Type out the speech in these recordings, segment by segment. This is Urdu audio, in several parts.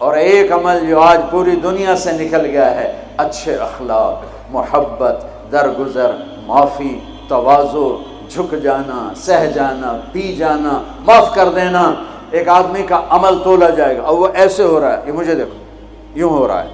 اور ایک عمل جو آج پوری دنیا سے نکل گیا ہے، اچھے اخلاق، محبت، درگزر، معافی، تواضع، جھک جانا، سہ جانا، پی جانا، معاف کر دینا۔ ایک آدمی کا عمل تولا جائے گا اور وہ ایسے ہو رہا ہے، یہ مجھے دیکھو یوں ہو رہا ہے،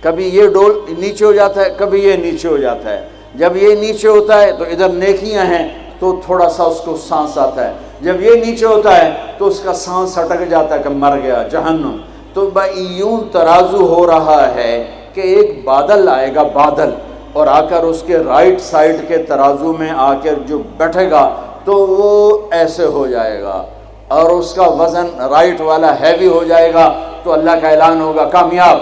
کبھی یہ ڈول نیچے ہو جاتا ہے، کبھی یہ نیچے ہو جاتا ہے۔ جب یہ نیچے ہوتا ہے تو ادھر نیکیاں ہیں تو تھوڑا سا اس کو سانس آتا ہے، جب یہ نیچے ہوتا ہے تو اس کا سانس اٹک جاتا ہے کہ مر گیا، جہنم۔ تو یوں ترازو ہو رہا ہے کہ ایک بادل آئے گا، بادل، اور آ کر اس کے رائٹ سائڈ کے ترازو میں آ کر جو بیٹھے گا تو وہ ایسے ہو جائے گا، اور اس کا وزن رائٹ والا ہیوی ہو جائے گا، تو اللہ کا اعلان ہوگا کامیاب،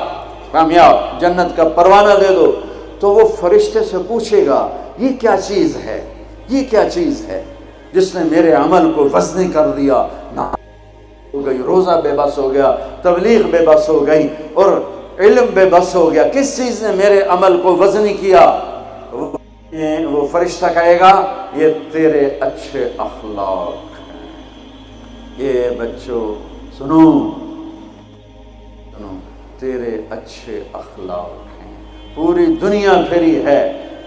کامیاب، جنت کا پروانہ دے دو۔ تو وہ فرشتے سے پوچھے گا یہ کیا چیز ہے، یہ کیا چیز ہے جس نے میرے عمل کو وزنی کر دیا؟ نہ ہو گئی، روزہ بے بس ہو گیا، تبلیغ بے بس ہو گئی، اور علم بے بس ہو گیا، کس چیز نے میرے عمل کو وزنی کیا؟ وہ فرشتہ کہے گا یہ تیرے اچھے اخلاق ہیں۔ یہ بچوں سنو، تیرے اچھے اخلاق ہیں۔ پوری دنیا پھری ہے،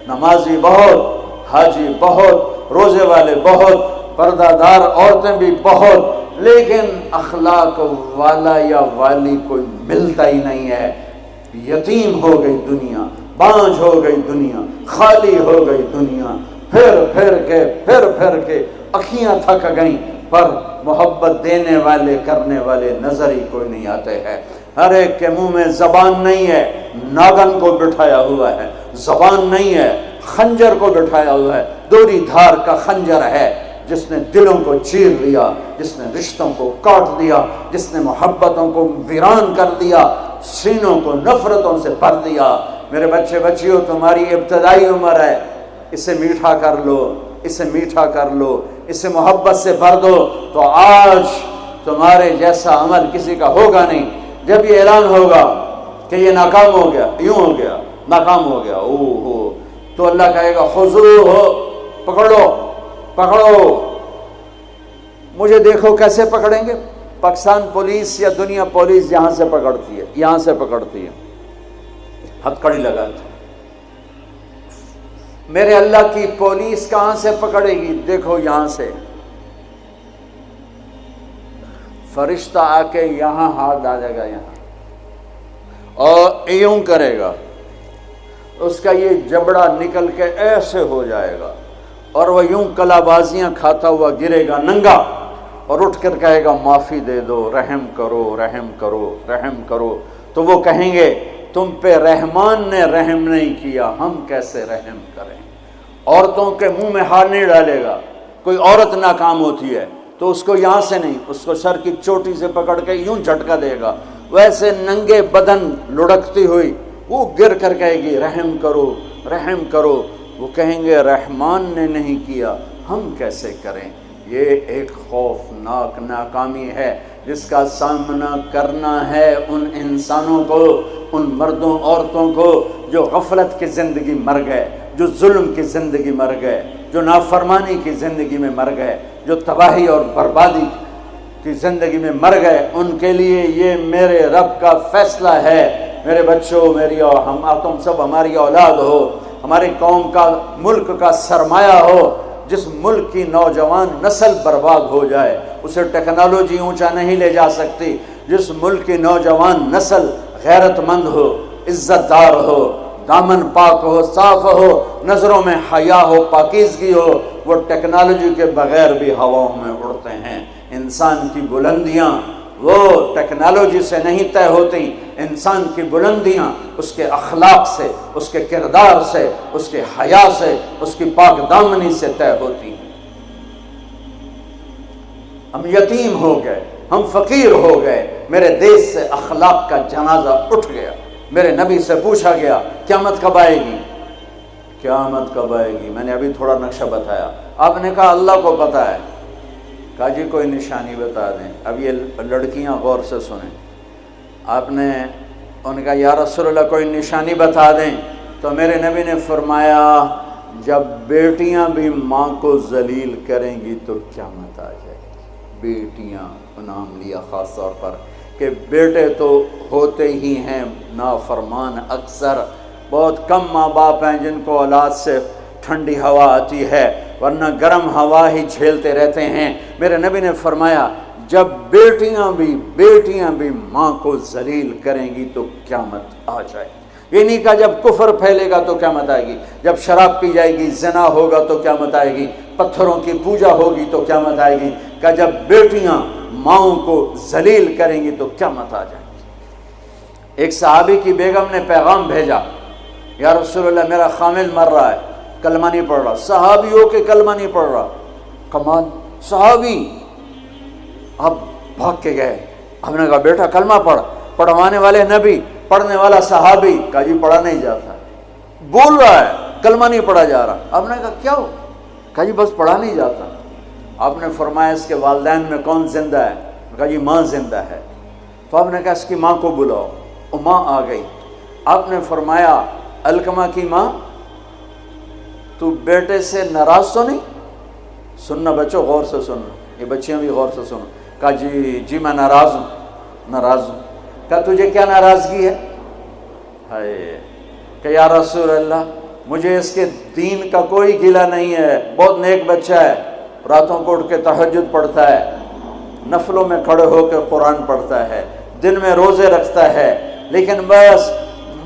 نمازی بہت، حاجی بہت، روزے والے بہت، پردہ دار عورتیں بھی بہت، لیکن اخلاق والا یا والی کوئی ملتا ہی نہیں ہے۔ یتیم ہو گئی دنیا، بانجھ ہو گئی دنیا، خالی ہو گئی دنیا، پھر پھر کے اکھیاں تھک گئیں، پر محبت دینے والے کرنے والے نظر ہی کوئی نہیں آتے ہیں۔ ہر ایک کے منہ میں زبان نہیں ہے، ناگن کو بٹھایا ہوا ہے، زبان نہیں ہے، خنجر کو بٹھایا ہوا ہے، دوری دھار کا خنجر ہے، جس نے دلوں کو چیر لیا، جس نے رشتوں کو کاٹ دیا، جس نے محبتوں کو ویران کر دیا، سینوں کو نفرتوں سے بھر دیا۔ میرے بچے بچیوں، تمہاری ابتدائی عمر ہے، اسے میٹھا کر لو، اسے میٹھا کر لو، اسے محبت سے بھر دو، تو آج تمہارے جیسا عمل کسی کا ہوگا نہیں۔ جب یہ اعلان ہوگا کہ یہ ناکام ہو گیا، یوں ہو گیا، ناکام ہو گیا، تو اللہ کہے گا خذوہ، پکڑو پکڑو۔ مجھے دیکھو کیسے پکڑیں گے؟ پاکستان پولیس یا دنیا پولیس یہاں سے پکڑتی ہے، یہاں سے پکڑتی ہے، ہتھکڑی لگاتی ہے۔ میرے اللہ کی پولیس کہاں سے پکڑے گی؟ دیکھو یہاں سے، فرشتہ آ کے یہاں ہاتھ ڈالے گا، یہاں، اور یوں کرے گا، اس کا یہ جبڑا نکل کے ایسے ہو جائے گا، اور وہ یوں کلا بازیاں کھاتا ہوا گرے گا ننگا، اور اٹھ کر کہے گا معافی دے دو، رحم کرو، رحم کرو، رحم کرو۔ تو وہ کہیں گے تم پہ رحمان نے رحم نہیں کیا، ہم کیسے رحم کریں؟ عورتوں کے منہ میں ہاتھ نہیں ڈالے گا۔ کوئی عورت ناکام ہوتی ہے تو اس کو یہاں سے نہیں، اس کو سر کی چوٹی سے پکڑ کے یوں جھٹکا دے گا، ویسے ننگے بدن لڑکتی ہوئی وہ گر کر کہے گی رحم کرو، رحم کرو۔ وہ کہیں گے رحمان نے نہیں کیا، ہم کیسے کریں؟ یہ ایک خوفناک ناکامی ہے جس کا سامنا کرنا ہے ان انسانوں کو، ان مردوں عورتوں کو جو غفلت کی زندگی مر گئے، جو ظلم کی زندگی مر گئے، جو نافرمانی کی زندگی میں مر گئے، جو تباہی اور بربادی کی زندگی میں مر گئے۔ ان کے لیے یہ میرے رب کا فیصلہ ہے۔ میرے بچوں، میری اور تم سب ہماری اولاد ہو، ہماری قوم کا، ملک کا سرمایہ ہو۔ جس ملک کی نوجوان نسل برباد ہو جائے اسے ٹیکنالوجی اونچا نہیں لے جا سکتی۔ جس ملک کی نوجوان نسل غیرت مند ہو، عزت دار ہو، دامن پاک ہو، صاف ہو، نظروں میں حیا ہو، پاکیزگی ہو، وہ ٹیکنالوجی کے بغیر بھی ہواؤں میں اڑتے ہیں۔ انسان کی بلندیاں وہ ٹیکنالوجی سے نہیں طے ہوتی، انسان کی بلندیاں اس کے اخلاق سے، اس کے کردار سے، اس کے حیا سے، اس کی پاک دامنی سے طے ہوتی ہیں۔ ہم یتیم ہو گئے، ہم فقیر ہو گئے، میرے دیش سے اخلاق کا جنازہ اٹھ گیا۔ میرے نبی سے پوچھا گیا قیامت کب آئے گی؟ قیامت کب آئے گی؟ میں نے ابھی تھوڑا نقشہ بتایا، آپ نے کہا اللہ کو پتہ ہے۔ کہا جی کوئی نشانی بتا دیں۔ اب یہ لڑکیاں غور سے سنیں۔ آپ نے ان کا یا رسول اللہ کوئی نشانی بتا دیں، تو میرے نبی نے فرمایا جب بیٹیاں بھی ماں کو ذلیل کریں گی تو قیامت آ جائے گی۔ بیٹیاں نام لیا خاص طور پر، کہ بیٹے تو ہوتے ہی ہیں نافرمان اکثر، بہت کم ماں باپ ہیں جن کو اولاد سے ٹھنڈی ہوا آتی ہے، ورنہ گرم ہوا ہی جھیلتے رہتے ہیں۔ میرے نبی نے فرمایا جب بیٹیاں بھی ماں کو ذلیل کریں گی تو قیامت آ جائے گی۔ یہ نہیں کہا جب کفر پھیلے گا تو قیامت آئے گی، جب شراب پی جائے گی، زنا ہوگا تو قیامت آئے گی، پتھروں کی پوجا ہوگی تو قیامت آئے گی، کہ جب بیٹیاں ماؤں کو ذلیل کریں گی تو قیامت آ جائے گی۔ ایک صحابی کی بیگم نے پیغام بھیجا، یا رسول اللہ میرا خامل مر رہا ہے، کلمہ نہیں پڑھ رہا۔ صحابی ہو کے کلمہ نہیں پڑھ رہا، کمال، صحابی۔ اب بھاگ کے گئے، ہم نے کہا بیٹا کلمہ پڑھ، پڑھوانے والے نبی، پڑھنے والا صحابی، کہا جی پڑھا نہیں جاتا، بول رہا ہے کلمہ نہیں پڑھا جا رہا۔ ہم نے کہا کیا ہو؟ کہا جی بس پڑھا نہیں جاتا۔ آپ نے فرمایا اس کے والدین میں کون زندہ ہے؟ کہا جی ماں زندہ ہے۔ تو آپ نے کہا اس کی ماں کو بلاؤ، وہ ماں آ گئی۔ آپ نے فرمایا علقمہ کی ماں تو بیٹے سے ناراض تو نہیں؟ سننا بچوں، غور سے سننا، یہ بچیاں بھی غور سے سنو۔ کہا جی میں ناراض ہوں۔ کہا تجھے کیا ناراضگی ہے؟ ہائے، کہ یا رسول اللہ مجھے اس کے دین کا کوئی گلہ نہیں ہے، بہت نیک بچہ ہے، راتوں کو اٹھ کے تہجد پڑھتا ہے، نفلوں میں کھڑے ہو کے قرآن پڑھتا ہے، دن میں روزے رکھتا ہے، لیکن بس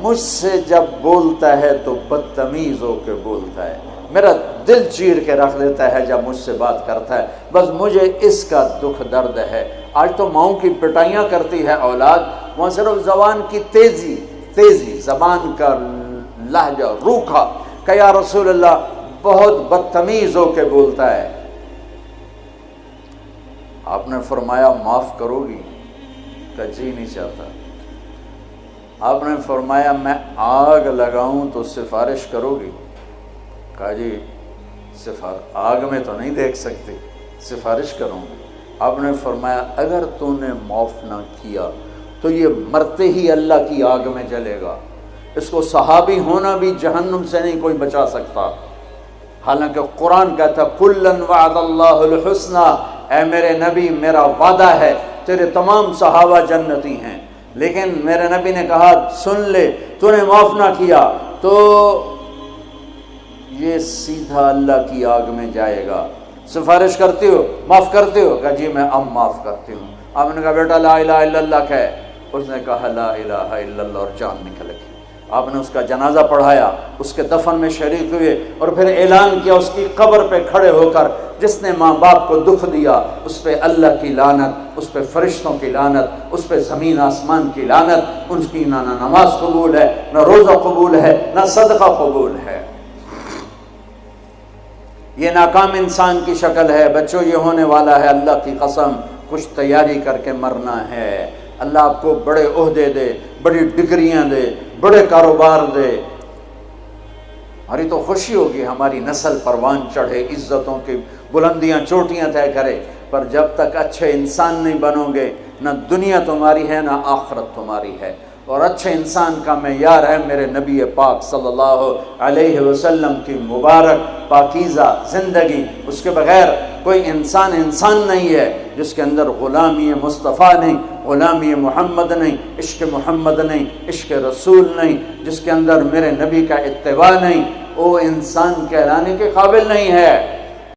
مجھ سے جب بولتا ہے تو بدتمیز ہو کے بولتا ہے، میرا دل چیر کے رکھ دیتا ہے جب مجھ سے بات کرتا ہے، بس مجھے اس کا دکھ درد ہے۔ آج تو ماؤں کی پٹائیاں کرتی ہے اولاد، وہاں صرف زبان کی تیزی، زبان کا لہجہ روکھا، کہ یا رسول اللہ بہت بدتمیز ہو کے بولتا ہے۔ آپ نے فرمایا معاف کرو گی؟ کہ جی نہیں چاہتا۔ آپ نے فرمایا میں آگ لگاؤں تو سفارش کرو گی؟ کہا جی آگ میں تو نہیں دیکھ سکتی، سفارش کروں گی۔ آپ نے فرمایا اگر تو نے معاف نہ کیا تو یہ مرتے ہی اللہ کی آگ میں جلے گا، اس کو صحابی ہونا بھی جہنم سے نہیں کوئی بچا سکتا، حالانکہ قرآن کہتا کُلًّا وعد اللہ الحسنى، اے میرے نبی میرا وعدہ ہے تیرے تمام صحابہ جنتی ہیں، لیکن میرے نبی نے کہا سن لے تو نے معاف نہ کیا تو یہ سیدھا اللہ کی آگ میں جائے گا۔ سفارش کرتے ہو، معاف کرتے ہو؟ کہا جی میں اب معاف کرتی ہوں۔ آپ نے کہا بیٹا لا الہ الا اللہ کہے، اس نے کہا لا الہ الا اللہ اور جان نکل گئی۔ آپ نے اس کا جنازہ پڑھایا، اس کے دفن میں شریک ہوئے، اور پھر اعلان کیا اس کی قبر پہ کھڑے ہو کر جس نے ماں باپ کو دکھ دیا اس پہ اللہ کی لعنت، اس پہ فرشتوں کی لعنت، اس پہ زمین آسمان کی لعنت، ان کی نہ نماز قبول ہے، نہ روزہ قبول ہے، نہ صدقہ قبول ہے۔ یہ ناکام انسان کی شکل ہے۔ بچوں یہ ہونے والا ہے، اللہ کی قسم کچھ تیاری کر کے مرنا ہے۔ اللہ آپ کو بڑے عہدے دے، بڑی ڈگریاں دے، بڑے کاروبار دے، ہماری تو خوشی ہوگی، ہماری نسل پروان چڑھے، عزتوں کی بلندیاں چوٹیاں طے کرے، پر جب تک اچھے انسان نہیں بنو گے نہ دنیا تمہاری ہے نہ آخرت تمہاری ہے۔ اور اچھے انسان کا معیار ہے میرے نبی پاک صلی اللہ علیہ وسلم کی مبارک پاکیزہ زندگی، اس کے بغیر کوئی انسان نہیں ہے جس کے اندر غلامی مصطفیٰ نہیں، غلامی محمد نہیں، عشق محمد نہیں، عشق رسول نہیں، جس کے اندر میرے نبی کا اتباع نہیں، وہ انسان کہلانے کے قابل نہیں ہے۔